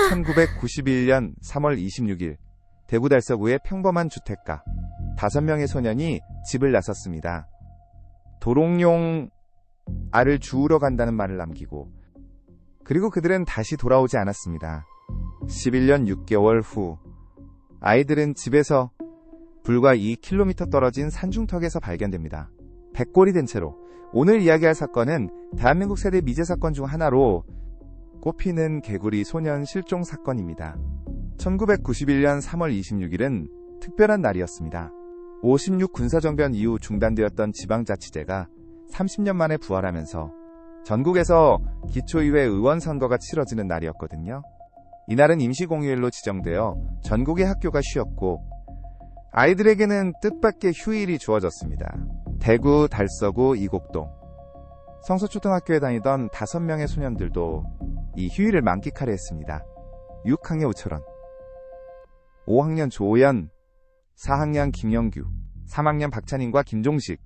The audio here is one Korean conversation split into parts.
1991년 3월 26일 대구 달서구의 평범한 주택가 5명의 소년이 집을 나섰습니다. 도롱뇽 알을 주우러 간다는 말을 남기고 그리고 그들은 다시 돌아오지 않았습니다. 11년 6개월 후 아이들은 집에서 불과 2km 떨어진 산중턱에서 발견됩니다. 백골이 된 채로. 오늘 이야기할 사건은 대한민국 세대 미제 사건 중 하나로 꼽히는 개구리 소년 실종 사건입니다. 1991년 3월 26일은 특별한 날이었습니다. 56 군사정변 이후 중단되었던 지방자치제가 30년 만에 부활하면서 전국에서 기초의회 의원 선거가 치러지는 날이었거든요. 이날은 임시공휴일로 지정되어 전국의 학교가 쉬었고 아이들에게는 뜻밖의 휴일이 주어졌습니다. 대구, 달서구, 이곡동, 성서초등학교에 다니던 5명의 소년들도 이 휴일을 만끽하려 했습니다. 6학년 우철원, 5학년 조호연, 4학년 김영규, 3학년 박찬인과 김종식.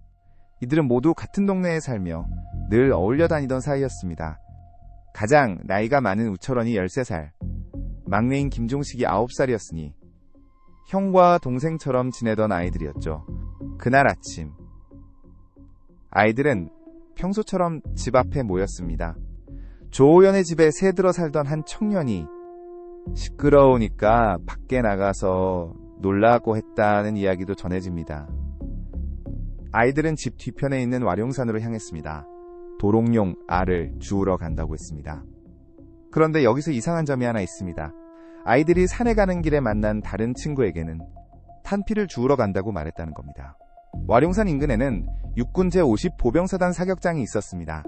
이들은 모두 같은 동네에 살며 늘 어울려 다니던 사이였습니다. 가장 나이가 많은 우철원이 13살, 막내인 김종식이 9살이었으니 형과 동생처럼 지내던 아이들이었죠. 그날 아침 아이들은 평소처럼 집 앞에 모였습니다. 조호연의 집에 새들어 살던 한 청년이 시끄러우니까 밖에 나가서 놀라고 했다는 이야기도 전해집니다. 아이들은 집 뒤편에 있는 와룡산으로 향했습니다. 도롱뇽 알을 주우러 간다고 했습니다. 그런데 여기서 이상한 점이 하나 있습니다. 아이들이 산에 가는 길에 만난 다른 친구에게는 탄피를 주우러 간다고 말했다는 겁니다. 와룡산 인근에는 육군 제50 보병사단 사격장이 있었습니다.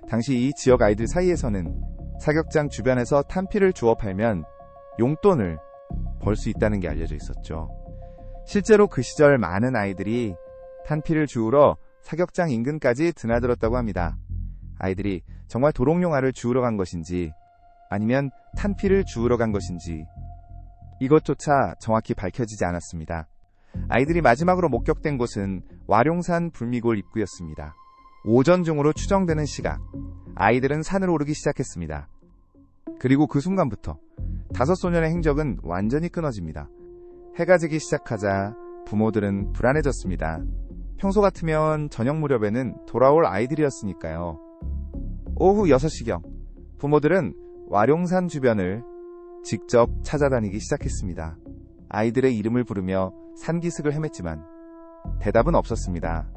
당시 이 지역 아이들 사이에서는 사격장 주변에서 탄피를 주워 팔면 용돈을 벌 수 있다는 게 알려져 있었죠. 실제로 그 시절 많은 아이들이 탄피를 주우러 사격장 인근까지 드나들었다고 합니다. 아이들이 정말 도롱뇽 알을 주우러 간 것인지 아니면 탄피를 주우러 간 것인지 이것조차 정확히 밝혀지지 않았습니다. 아이들이 마지막으로 목격된 곳은 와룡산 불미골 입구였습니다. 오전 중으로 추정되는 시각, 아이들은 산을 오르기 시작했습니다. 그리고 그 순간부터 5소년의 행적은 완전히 끊어집니다. 해가 지기 시작하자 부모들은 불안해졌습니다. 평소 같으면 저녁 무렵에는 돌아올 아이들이었으니까요. 오후 6시경 부모들은 와룡산 주변을 직접 찾아다니기 시작했습니다. 아이들의 이름을 부르며 산기슭을 헤맸지만 대답은 없었습니다.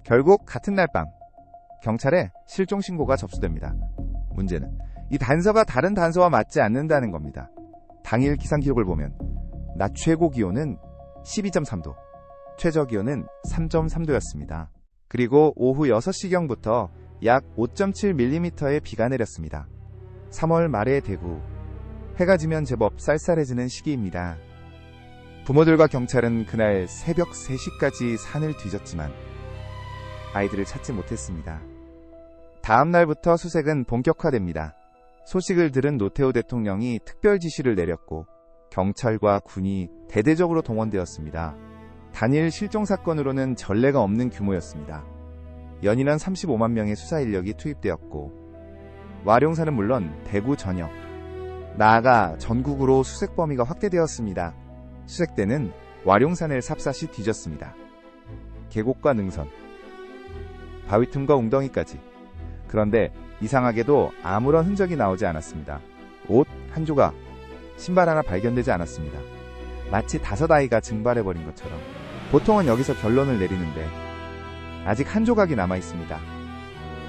결국 같은 날 밤 경찰에 실종 신고가 접수됩니다. 문제는 이 단서가 다른 단서와 맞지 않는다는 겁니다. 당일 기상 기록을 보면 낮 최고 기온은 12.3도, 최저 기온은 3.3도였습니다. 그리고 오후 6시경부터 약 5.7mm의 비가 내렸습니다. 3월 말의 대구, 해가 지면 제법 쌀쌀해지는 시기입니다. 부모들과 경찰은 그날 새벽 3시까지 산을 뒤졌지만 아이들을 찾지 못했습니다. 다음 날부터 수색은 본격화됩니다. 소식을 들은 노태우 대통령이 특별 지시를 내렸고 경찰과 군이 대대적으로 동원되었습니다. 단일 실종 사건으로는 전례가 없는 규모였습니다. 연인원 35만 명의 수사 인력이 투입되었고 와룡산은 물론 대구 전역, 나아가 전국으로 수색 범위가 확대되었습니다. 수색대는 와룡산을 삽사시 뒤졌습니다. 계곡과 능선, 바위 틈과 웅덩이까지. 그런데 이상하게도 아무런 흔적이 나오지 않았습니다. 옷 한 조각, 신발 하나 발견되지 않았습니다. 마치 5아이가 증발해버린 것처럼. 보통은 여기서 결론을 내리는데 아직 한 조각이 남아있습니다.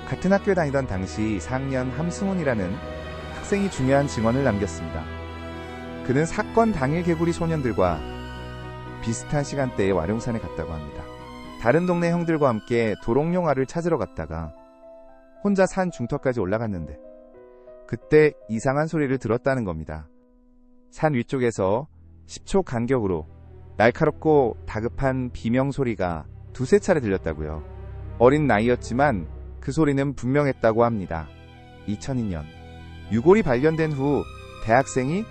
같은 학교에 다니던 당시 4학년 함승훈이라는 학생이 중요한 증언을 남겼습니다. 그는 사건 당일 개구리 소년들과 비슷한 시간대에 와룡산에 갔다고 합니다. 다른 동네 형들과 함께 도롱뇽 알을 찾으러 갔다가 혼자 산 중턱까지 올라갔는데 그때 이상한 소리를 들었다는 겁니다. 산 위쪽에서 10초 간격으로 날카롭고 다급한 비명 소리가 2~3차례 들렸다고요. 어린 나이였지만 그 소리는 분명했다고 합니다. 2002년 유골이 발견된 후 대학생이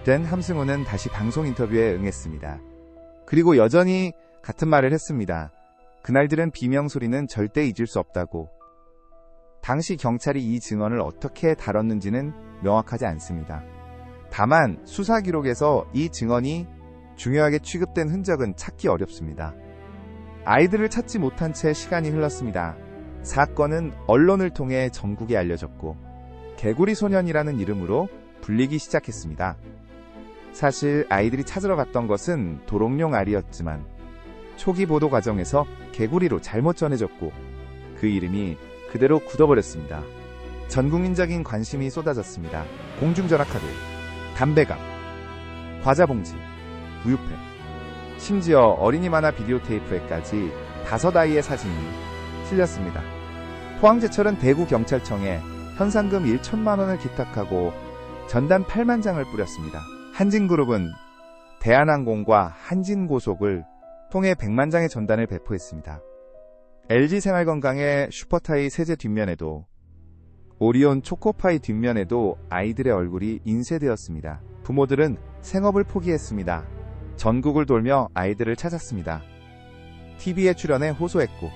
된 함승훈은 다시 방송 인터뷰에 응했습니다. 그리고 여전히 같은 말을 했습니다. 그날 들은 비명 소리는 절대 잊을 수 없다고. 당시 경찰이 이 증언을 어떻게 다뤘는지는 명확하지 않습니다. 다만 수사 기록에서 이 증언이 중요하게 취급된 흔적은 찾기 어렵습니다. 아이들을 찾지 못한 채 시간이 흘렀습니다. 사건은 언론을 통해 전국에 알려졌고 개구리 소년이라는 이름으로 불리기 시작했습니다. 사실 아이들이 찾으러 갔던 것은 도롱뇽 알이었지만 초기 보도 과정에서 개구리로 잘못 전해졌고 그 이름이 그대로 굳어버렸습니다. 전국민적인 관심이 쏟아졌습니다. 공중전화 카드, 담배갑, 과자 봉지, 우유팩, 심지어 어린이 만화 비디오 테이프에까지 5아이의 사진이 실렸습니다. 포항제철은 대구경찰청에 현상금 1천만 원을 기탁하고 전단 8만 장을 뿌렸습니다. 한진그룹은 대한항공과 한진고속을 통해 100만 장의 전단을 배포했습니다. LG생활건강의 슈퍼타이 세제 뒷면에도 오리온 초코파이 뒷면에도 아이들의 얼굴이 인쇄되었습니다. 부모들은 생업을 포기했습니다. 전국을 돌며 아이들을 찾았습니다. TV에 출연해 호소했고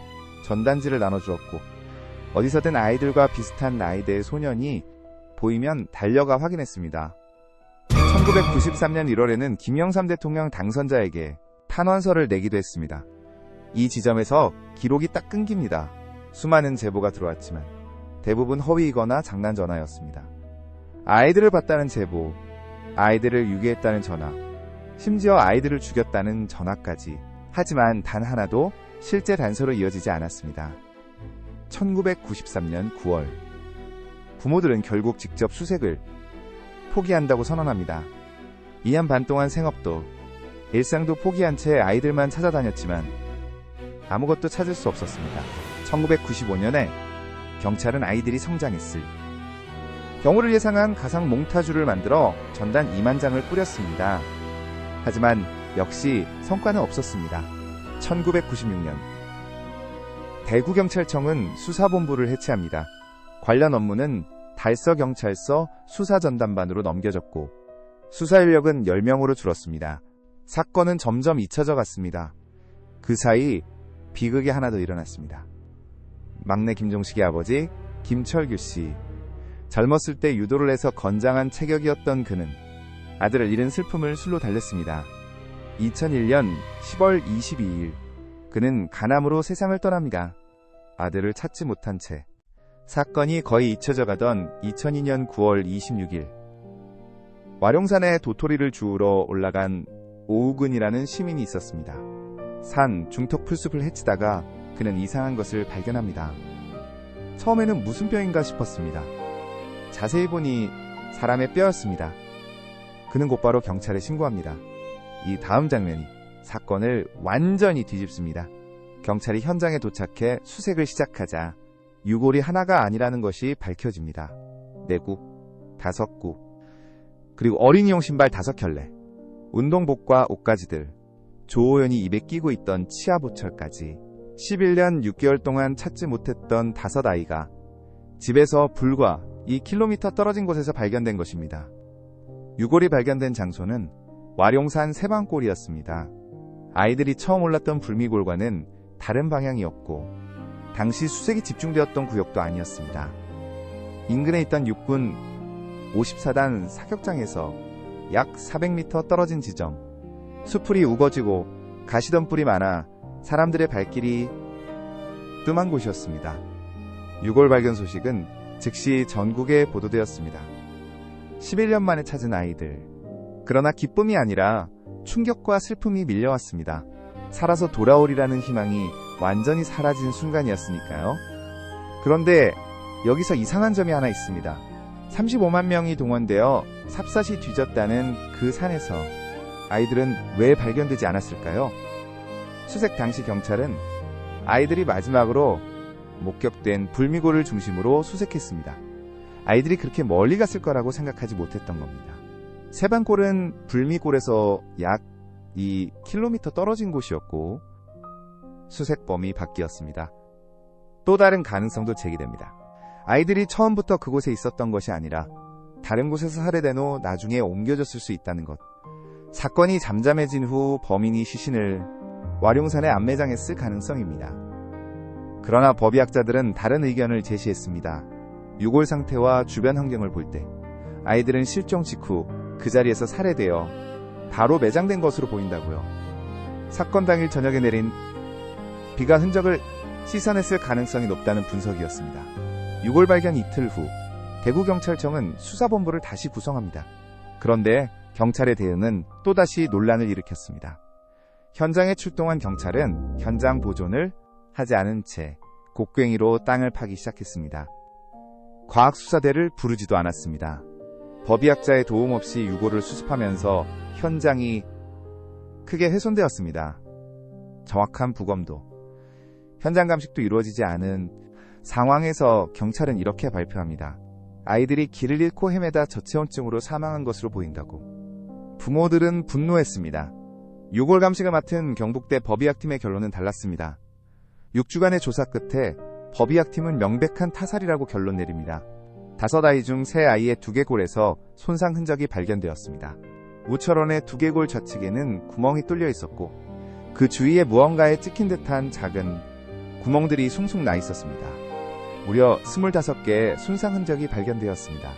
전단지를 나눠주었고 어디서든 아이들과 비슷한 나이대의 소년이 보이면 달려가 확인했습니다. 1993년 1월에는 김영삼 대통령 당선자에게 탄원서를 내기도 했습니다. 이 지점에서 기록이 딱 끊깁니다. 수많은 제보가 들어왔지만 대부분 허위이거나 장난 전화였습니다. 아이들을 봤다는 제보, 아이들을 유기했다는 전화, 심지어 아이들을 죽였다는 전화까지. 하지만 단 하나도 실제 단서로 이어지지 않았습니다. 1993년 9월, 부모들은 결국 직접 수색을 포기한다고 선언합니다. 2년 반 동안 생업도, 일상도 포기한 채 아이들만 찾아다녔지만 아무것도 찾을 수 없었습니다. 1995년에 경찰은 아이들이 성장했을 경우를 예상한 가상 몽타주를 만들어 전단 2만 장을 뿌렸습니다. 하지만 역시 성과는 없었습니다. 1996년 대구경찰청은 수사본부를 해체합니다. 관련 업무는 달서경찰서 수사전담반으로 넘겨졌고 수사 인력은 10명으로 줄었습니다. 사건은 점점 잊혀져 갔습니다. 그 사이 비극이 하나 더 일어났습니다. 막내 김종식의 아버지 김철규 씨. 젊었을 때 유도를 해서 건장한 체격이었던 그는 아들을 잃은 슬픔을 술로 달랬습니다. 2001년 10월 22일 그는 간암으로 세상을 떠납니다. 아들을 찾지 못한 채. 사건이 거의 잊혀져 가던 2002년 9월 26일 와룡산에 도토리를 주우러 올라간 오우근이라는 시민이 있었습니다. 산 중턱 풀숲을 헤치다가 그는 이상한 것을 발견합니다. 처음에는 무슨 뼈인가 싶었습니다. 자세히 보니 사람의 뼈였습니다. 그는 곧바로 경찰에 신고합니다. 이 다음 장면이 사건을 완전히 뒤집습니다. 경찰이 현장에 도착해 수색을 시작하자 유골이 하나가 아니라는 것이 밝혀집니다. 4구, 5구, 그리고 어린이용 신발 5켤레, 운동복과 옷가지들, 조호연이 입에 끼고 있던 치아보철까지 11년 6개월 동안 찾지 못했던 5아이가 집에서 불과 2km 떨어진 곳에서 발견된 것입니다. 유골이 발견된 장소는 와룡산 세방골이었습니다. 아이들이 처음 올랐던 불미골과는 다른 방향이었고 당시 수색이 집중되었던 구역도 아니었습니다. 인근에 있던 육군 54단 사격장에서 약 400m 떨어진 지점. 수풀이 우거지고 가시덤불이 많아 사람들의 발길이 뜸한 곳이었습니다. 유골 발견 소식은 즉시 전국에 보도되었습니다. 11년 만에 찾은 아이들. 그러나 기쁨이 아니라 충격과 슬픔이 밀려왔습니다. 살아서 돌아오리라는 희망이 완전히 사라진 순간이었으니까요. 그런데 여기서 이상한 점이 하나 있습니다. 35만 명이 동원되어 삽샷이 뒤졌다는 그 산에서 아이들은 왜 발견되지 않았을까요? 수색 당시 경찰은 아이들이 마지막으로 목격된 불미골을 중심으로 수색했습니다. 아이들이 그렇게 멀리 갔을 거라고 생각하지 못했던 겁니다. 세방골은 불미골에서 약 2km 떨어진 곳이었고 수색범위 밖이었습니다. 또 다른 가능성도 제기됩니다. 아이들이 처음부터 그곳에 있었던 것이 아니라 다른 곳에서 살해된 후 나중에 옮겨졌을 수 있다는 것. 사건이 잠잠해진 후 범인이 시신을 와룡산에 안매장했을 가능성입니다. 그러나 법의학자들은 다른 의견을 제시했습니다. 유골 상태와 주변 환경을 볼 때 아이들은 실종 직후 그 자리에서 살해되어 바로 매장된 것으로 보인다고요. 사건 당일 저녁에 내린 비가 흔적을 씻어냈을 가능성이 높다는 분석이었습니다. 6월 발견 이틀 후 대구경찰청은 수사본부를 다시 구성합니다. 그런데 경찰의 대응은 또다시 논란을 일으켰습니다. 현장에 출동한 경찰은 현장 보존을 하지 않은 채 곡괭이로 땅을 파기 시작했습니다. 과학수사대를 부르지도 않았습니다. 법의학자의 도움 없이 유골을 수습하면서 현장이 크게 훼손되었습니다. 정확한 부검도, 현장 감식도 이루어지지 않은 상황에서 경찰은 이렇게 발표합니다. 아이들이 길을 잃고 헤매다 저체온증으로 사망한 것으로 보인다고. 부모들은 분노했습니다. 유골 감식을 맡은 경북대 법의학팀의 결론은 달랐습니다. 6주간의 조사 끝에 법의학팀은 명백한 타살이라고 결론 내립니다. 5아이 중 3아이의 두개골에서 손상 흔적이 발견되었습니다. 우철원의 두개골 좌측에는 구멍이 뚫려 있었고 그 주위에 무언가에 찍힌 듯한 작은 구멍들이 숭숭 나 있었습니다. 무려 25개의 손상 흔적이 발견되었습니다.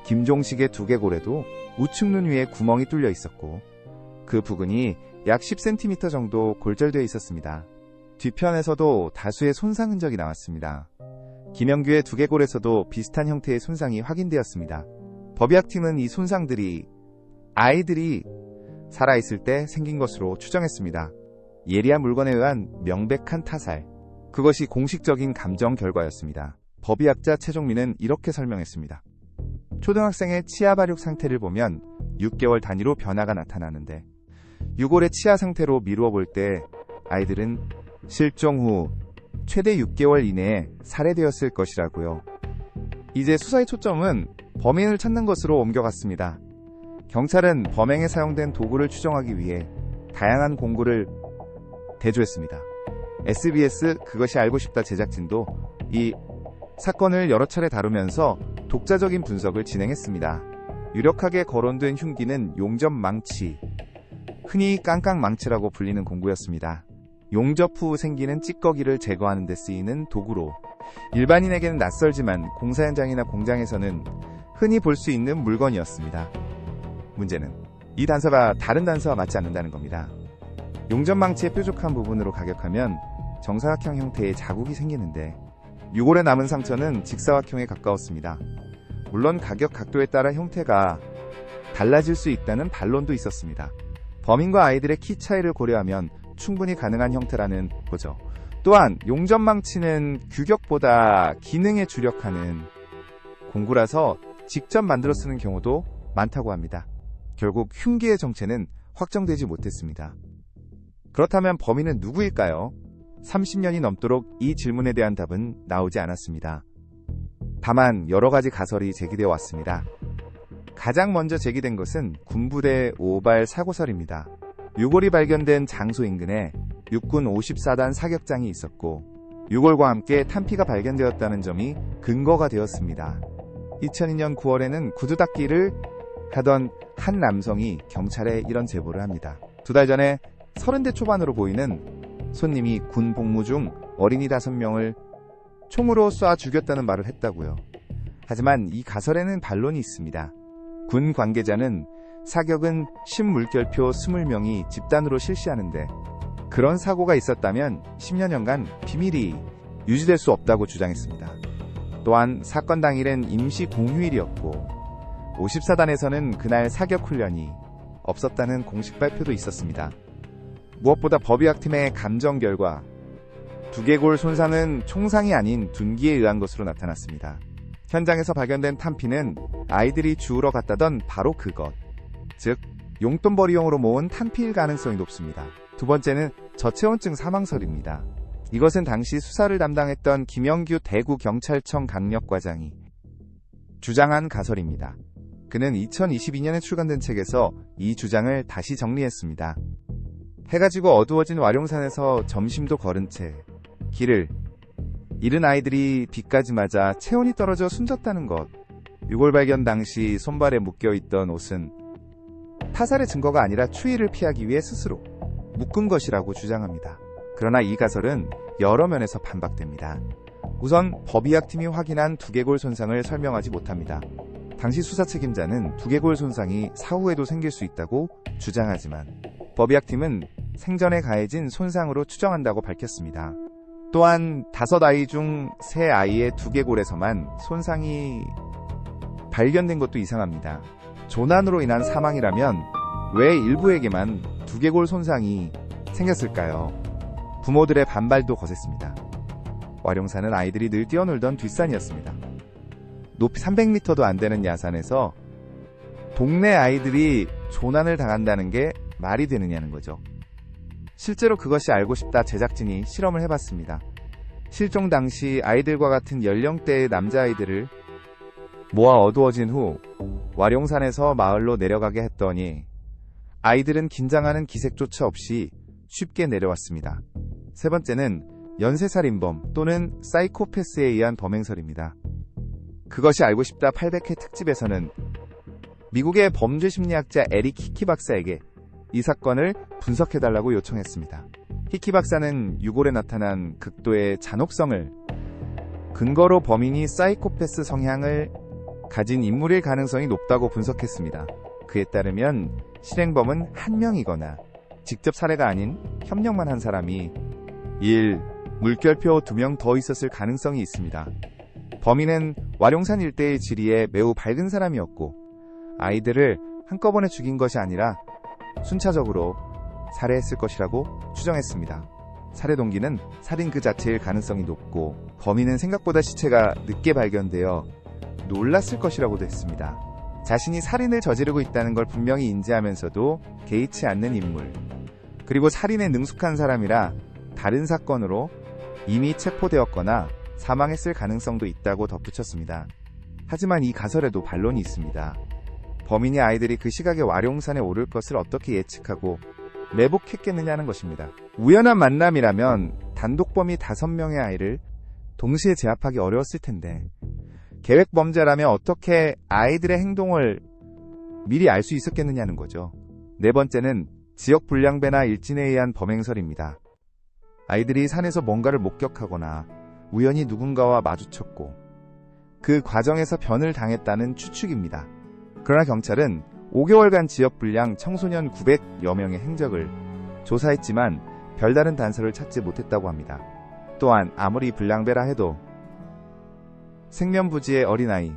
김종식의 두개골에도 우측 눈 위에 구멍이 뚫려 있었고 그 부근이 약 10cm 정도 골절되어 있었습니다. 뒤편에서도 다수의 손상 흔적이 나왔습니다. 김영규의 두개골에서도 비슷한 형태의 손상이 확인되었습니다. 법의학팀은 이 손상들이 아이들이 살아있을 때 생긴 것으로 추정했습니다. 예리한 물건에 의한 명백한 타살, 그것이 공식적인 감정 결과였습니다. 법의학자 최종민은 이렇게 설명했습니다. 초등학생의 치아 발육 상태를 보면 6개월 단위로 변화가 나타나는데 유골의 치아 상태로 미루어 볼 때 아이들은 실종 후 최대 6개월 이내에 살해되었을 것이라고요. 이제 수사의 초점은 범인을 찾는 것으로 옮겨갔습니다. 경찰은 범행에 사용된 도구를 추정하기 위해 다양한 공구를 대조했습니다. SBS 그것이 알고 싶다 제작진도 이 사건을 여러 차례 다루면서 독자적인 분석을 진행했습니다. 유력하게 거론된 흉기는 용접망치, 흔히 깡깡망치라고 불리는 공구였습니다. 용접 후 생기는 찌꺼기를 제거하는 데 쓰이는 도구로 일반인에게는 낯설지만 공사 현장이나 공장에서는 흔히 볼 수 있는 물건이었습니다. 문제는 이 단서가 다른 단서와 맞지 않는다는 겁니다. 용접망치의 뾰족한 부분으로 가격하면 정사각형 형태의 자국이 생기는데 유골에 남은 상처는 직사각형에 가까웠습니다. 물론 가격 각도에 따라 형태가 달라질 수 있다는 반론도 있었습니다. 범인과 아이들의 키 차이를 고려하면 충분히 가능한 형태라는 거죠. 또한 용접망치는 규격보다 기능에 주력하는 공구라서 직접 만들어 쓰는 경우도 많다고 합니다. 결국 흉기의 정체는 확정되지 못했습니다. 그렇다면 범인은 누구일까요? 30년이 넘도록 이 질문에 대한 답은 나오지 않았습니다. 다만 여러 가지 가설이 제기되어 왔습니다. 가장 먼저 제기된 것은 군부대 오발 사고설입니다. 유골이 발견된 장소 인근에 육군 54단 사격장이 있었고 유골과 함께 탄피가 발견되었다는 점이 근거가 되었습니다. 2002년 9월에는 구두 닦기를 하던 한 남성이 경찰에 이런 제보를 합니다. 2달 전에 30대 초반으로 보이는 손님이 군 복무 중 어린이 5명을 총으로 쏴 죽였다는 말을 했다고요. 하지만 이 가설에는 반론이 있습니다. 군 관계자는 사격은 신물결표 20명이 집단으로 실시하는데 그런 사고가 있었다면 10여년간 비밀이 유지될 수 없다고 주장했습니다. 또한 사건 당일은 임시 공휴일이었고 54단에서는 그날 사격 훈련이 없었다는 공식 발표도 있었습니다. 무엇보다 법의학팀의 감정 결과 두개골 손상은 총상이 아닌 둔기에 의한 것으로 나타났습니다. 현장에서 발견된 탄피는 아이들이 주우러 갔다던 바로 그것, 즉 용돈벌이용으로 모은 탄피일 가능성이 높습니다. 두 번째는 저체온증 사망설입니다. 이것은 당시 수사를 담당했던 김영규 대구경찰청 강력과장이 주장한 가설입니다. 그는 2022년에 출간된 책에서 이 주장을 다시 정리했습니다. 해가 지고 어두워진 와룡산에서 점심도 거른 채 길을 잃은 아이들이 비까지 맞아 체온이 떨어져 숨졌다는 것. 유골 발견 당시 손발에 묶여있던 옷은 타살의 증거가 아니라 추위를 피하기 위해 스스로 묶은 것이라고 주장합니다. 그러나 이 가설은 여러 면에서 반박됩니다. 우선 법의학팀이 확인한 두개골 손상을 설명하지 못합니다. 당시 수사 책임자는 두개골 손상이 사후에도 생길 수 있다고 주장하지만 법의학팀은 생전에 가해진 손상으로 추정한다고 밝혔습니다. 또한 5아이 중 3아이의 두개골에서만 손상이 발견된 것도 이상합니다. 조난으로 인한 사망이라면 왜 일부에게만 두개골 손상이 생겼을까요? 부모들의 반발도 거셌습니다. 와룡산은 아이들이 늘 뛰어놀던 뒷산이었습니다. 높이 300m도 안 되는 야산에서 동네 아이들이 조난을 당한다는 게 말이 되느냐는 거죠. 실제로 그것이 알고 싶다 제작진이 실험을 해봤습니다. 실종 당시 아이들과 같은 연령대의 남자아이들을 모아 어두워진 후 와룡산에서 마을로 내려가게 했더니 아이들은 긴장하는 기색조차 없이 쉽게 내려왔습니다. 세 번째는 연쇄살인범 또는 사이코패스에 의한 범행설입니다. 그것이 알고 싶다 800회 특집에서는 미국의 범죄심리학자 에릭 히키 박사에게 이 사건을 분석해달라고 요청했습니다. 히키 박사는 유골에 나타난 극도의 잔혹성을 근거로 범인이 사이코패스 성향을 가진 인물일 가능성이 높다고 분석했습니다. 그에 따르면 실행범은 한 명이거나 직접 살해가 아닌 협력만 한 사람이 1. 물결표 2명 더 있었을 가능성이 있습니다. 범인은 와룡산 일대의 지리에 매우 밝은 사람이었고 아이들을 한꺼번에 죽인 것이 아니라 순차적으로 살해했을 것이라고 추정했습니다. 살해 동기는 살인 그 자체일 가능성이 높고 범인은 생각보다 시체가 늦게 발견되어 놀랐을 것이라고도 했습니다. 자신이 살인을 저지르고 있다는 걸 분명히 인지하면서도 개의치 않는 인물, 그리고 살인에 능숙한 사람이라 다른 사건으로 이미 체포되었거나 사망했을 가능성도 있다고 덧붙였습니다. 하지만 이 가설에도 반론이 있습니다. 범인이 아이들이 그 시각에 와룡산에 오를 것을 어떻게 예측하고 매복했겠느냐는 것입니다. 우연한 만남이라면 단독범이 5명의 아이를 동시에 제압하기 어려웠을 텐데 계획범죄라면 어떻게 아이들의 행동을 미리 알 수 있었겠느냐는 거죠. 네 번째는 지역 불량배나 일진에 의한 범행설입니다. 아이들이 산에서 뭔가를 목격하거나 우연히 누군가와 마주쳤고 그 과정에서 변을 당했다는 추측입니다. 그러나 경찰은 5개월간 지역 불량 청소년 900여 명의 행적을 조사했지만 별다른 단서를 찾지 못했다고 합니다. 또한 아무리 불량배라 해도 생면부지의 어린아이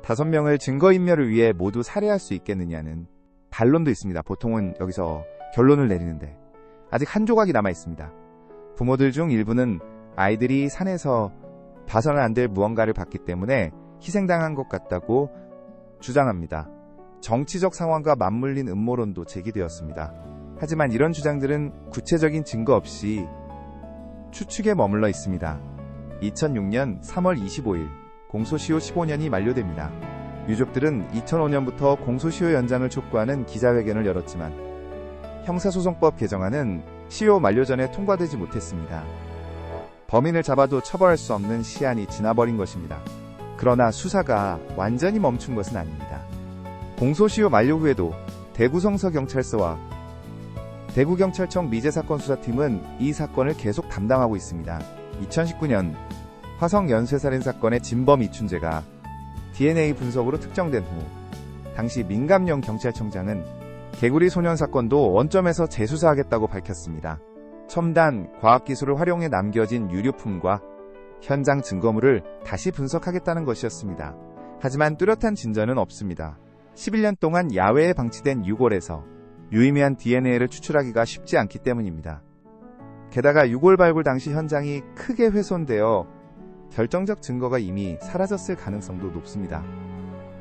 5명을 증거인멸을 위해 모두 살해할 수 있겠느냐는 반론도 있습니다. 보통은 여기서 결론을 내리는데 아직 한 조각이 남아 있습니다. 부모들 중 일부는 아이들이 산에서 봐서는 안 될 무언가를 봤기 때문에 희생당한 것 같다고 주장합니다. 정치적 상황과 맞물린 음모론도 제기되었습니다. 하지만 이런 주장들은 구체적인 증거 없이 추측에 머물러 있습니다. 2006년 3월 25일 공소시효 15년이 만료됩니다. 유족들은 2005년부터 공소시효 연장을 촉구하는 기자회견을 열었지만 형사소송법 개정안은 시효 만료 전에 통과되지 못했습니다. 범인을 잡아도 처벌할 수 없는 시한이 지나버린 것입니다. 그러나 수사가 완전히 멈춘 것은 아닙니다. 공소시효 만료 후에도 대구성서경찰서와 대구경찰청 미제사건 수사팀은 이 사건을 계속 담당하고 있습니다. 2019년 화성 연쇄살인 사건의 진범 이춘재가 DNA 분석으로 특정된 후 당시 민감용 경찰청장은 개구리 소년 사건도 원점에서 재수사하겠다고 밝혔습니다. 첨단 과학기술을 활용해 남겨진 유류품과 현장 증거물을 다시 분석하겠다는 것이었습니다. 하지만 뚜렷한 진전은 없습니다. 11년 동안 야외에 방치된 유골에서 유의미한 DNA를 추출하기가 쉽지 않기 때문입니다. 게다가 유골 발굴 당시 현장이 크게 훼손되어 결정적 증거가 이미 사라졌을 가능성도 높습니다.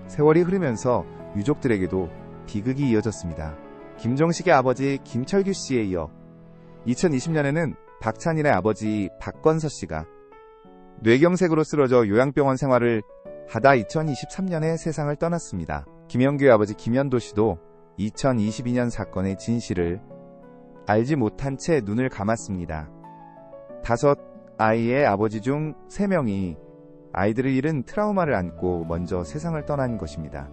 세월이 흐르면서 유족들에게도 비극이 이어졌습니다. 김종식의 아버지 김철규 씨에 이어 2020년에는 박찬일의 아버지 박건서 씨가 뇌경색으로 쓰러져 요양병원 생활을 하다 2023년에 세상을 떠났습니다. 김영규의 아버지 김현도 씨도 2022년 사건의 진실을 알지 못한 채 눈을 감았습니다. 5아이의 아버지 중 3명이 아이들을 잃은 트라우마를 안고 먼저 세상을 떠난 것입니다.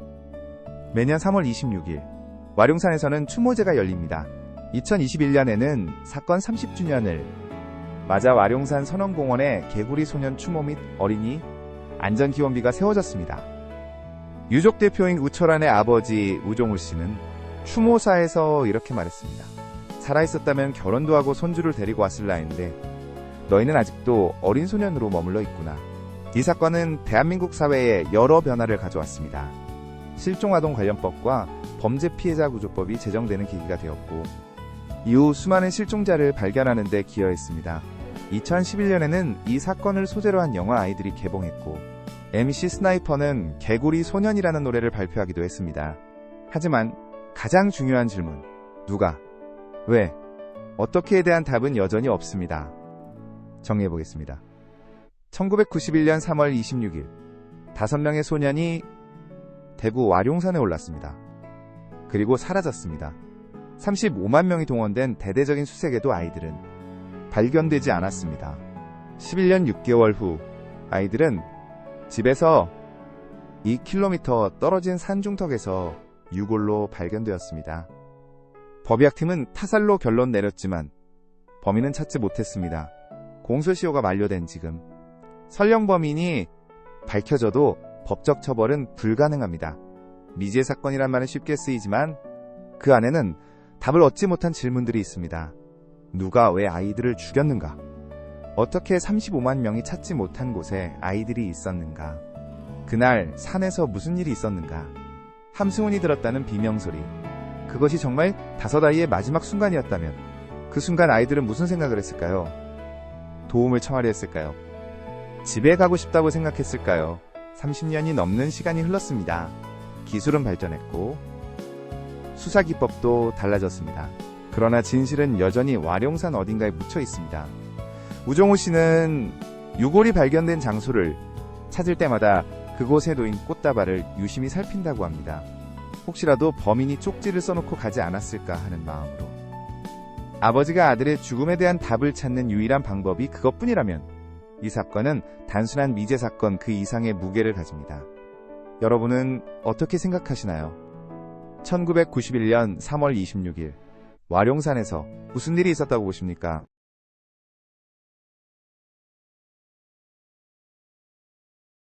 매년 3월 26일 와룡산에서는 추모제가 열립니다. 2021년에는 사건 30주년을 맞아 와룡산 선원공원에 개구리 소년 추모 및 어린이 안전기원비가 세워졌습니다. 유족 대표인 우철환의 아버지 우종우 씨는 추모사에서 이렇게 말했습니다. 살아있었다면 결혼도 하고 손주를 데리고 왔을 나이인데 너희는 아직도 어린 소년으로 머물러 있구나. 이 사건은 대한민국 사회에 여러 변화를 가져왔습니다. 실종아동 관련법과 범죄 피해자 구조법이 제정되는 계기가 되었고 이후 수많은 실종자를 발견하는 데 기여했습니다. 2011년에는 이 사건을 소재로 한 영화 아이들이 개봉했고 MC 스나이퍼는 개구리 소년이라는 노래를 발표하기도 했습니다. 하지만 가장 중요한 질문, 누가, 왜, 어떻게에 대한 답은 여전히 없습니다. 정리해보겠습니다. 1991년 3월 26일 5명의 소년이 대구 와룡산에 올랐습니다. 그리고 사라졌습니다. 35만 명이 동원된 대대적인 수색에도 아이들은 발견되지 않았습니다. 11년 6개월 후 아이들은 집에서 2km 떨어진 산중턱에서 유골로 발견되었습니다. 법의학팀은 타살로 결론 내렸지만 범인은 찾지 못했습니다. 공소시효가 만료된 지금 설령 범인이 밝혀져도 법적 처벌은 불가능합니다. 미제 사건이란 말은 쉽게 쓰이지만 그 안에는 답을 얻지 못한 질문들이 있습니다. 누가 왜 아이들을 죽였는가? 어떻게 35만 명이 찾지 못한 곳에 아이들이 있었는가? 그날 산에서 무슨 일이 있었는가? 함승훈이 들었다는 비명소리. 그것이 정말 5아이의 마지막 순간이었다면 그 순간 아이들은 무슨 생각을 했을까요? 도움을 청하려 했을까요? 집에 가고 싶다고 생각했을까요? 30년이 넘는 시간이 흘렀습니다. 기술은 발전했고 수사 기법도 달라졌습니다. 그러나 진실은 여전히 와룡산 어딘가에 묻혀 있습니다. 우종우 씨는 유골이 발견된 장소를 찾을 때마다 그곳에 놓인 꽃다발을 유심히 살핀다고 합니다. 혹시라도 범인이 쪽지를 써놓고 가지 않았을까 하는 마음으로. 아버지가 아들의 죽음에 대한 답을 찾는 유일한 방법이 그것뿐이라면 이 사건은 단순한 미제 사건 그 이상의 무게를 가집니다. 여러분은 어떻게 생각하시나요? 1991년 3월 26일 와룡산에서 무슨 일이 있었다고 보십니까?